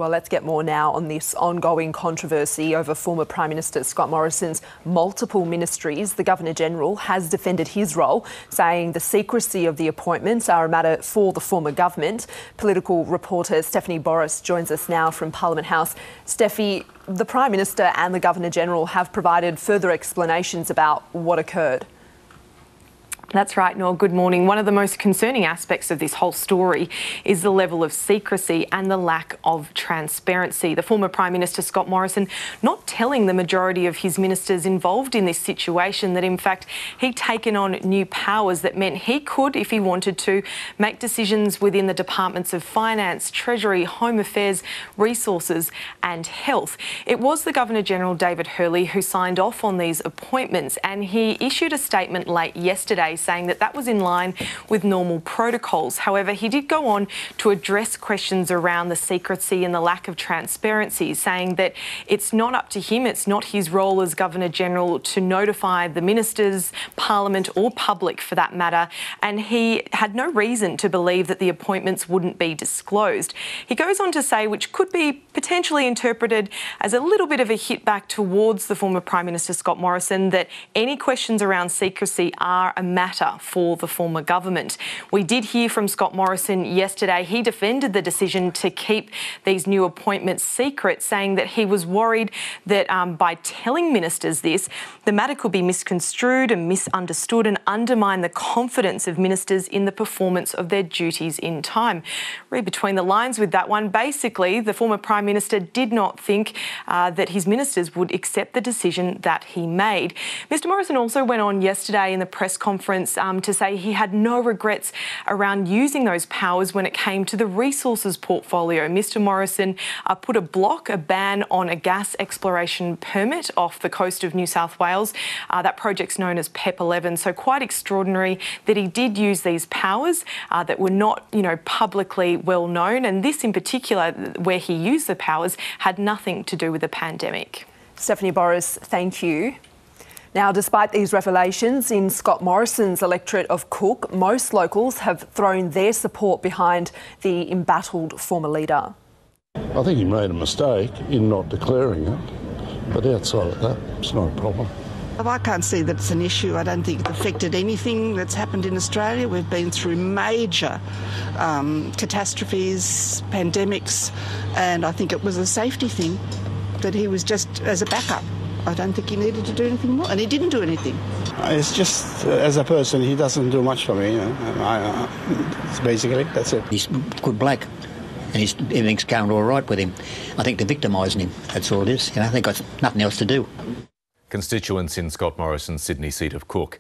Well, let's get more now on this ongoing controversy over former Prime Minister Scott Morrison's multiple ministries. The Governor-General has defended his role, saying the secrecy of the appointments are a matter for the former government. Political reporter Stephanie Boris joins us now from Parliament House. Steffi, the Prime Minister and the Governor-General have provided further explanations about what occurred. That's right, Noel. Good morning. One of the most concerning aspects of this whole story is the level of secrecy and the lack of transparency. The former Prime Minister Scott Morrison not telling the majority of his ministers involved in this situation that, in fact, he'd taken on new powers that meant he could, if he wanted to, make decisions within the departments of Finance, Treasury, Home Affairs, Resources and Health. It was the Governor-General David Hurley who signed off on these appointments, and he issued a statement late yesterday saying that that was in line with normal protocols. However, he did go on to address questions around the secrecy and the lack of transparency, saying that it's not up to him, it's not his role as Governor-General to notify the ministers, Parliament or public for that matter, and he had no reason to believe that the appointments wouldn't be disclosed. He goes on to say, which could be potentially interpreted as a little bit of a hit back towards the former Prime Minister Scott Morrison, that any questions around secrecy are a matter for the former government. We did hear from Scott Morrison yesterday. He defended the decision to keep these new appointments secret, saying that he was worried that by telling ministers this, the matter could be misconstrued and misunderstood and undermine the confidence of ministers in the performance of their duties in time. Read between the lines with that one. Basically, the former Prime Minister did not think that his ministers would accept the decision that he made. Mr Morrison also went on yesterday in the press conference to say he had no regrets around using those powers when it came to the resources portfolio. Mr Morrison put a ban on a gas exploration permit off the coast of New South Wales. That project's known as PEP 11, so quite extraordinary that he did use these powers that were not, publicly well known, and this in particular, where he used the powers, had nothing to do with the pandemic. Stephanie Boris, thank you. Now, despite these revelations in Scott Morrison's electorate of Cook, most locals have thrown their support behind the embattled former leader. I think he made a mistake in not declaring it, but outside of that, it's not a problem. I can't see that it's an issue. I don't think it affected anything that's happened in Australia. We've been through major catastrophes, pandemics, and I think it was a safety thing that he was just as a backup. I don't think he needed to do anything more, and he didn't do anything. It's just, as a person, he doesn't do much for me. Basically, that's it. He's good bloke, and everything's going all right with him. I think they're victimising him, that's all it is. They've got nothing else to do. Constituents in Scott Morrison's Sydney seat of Cook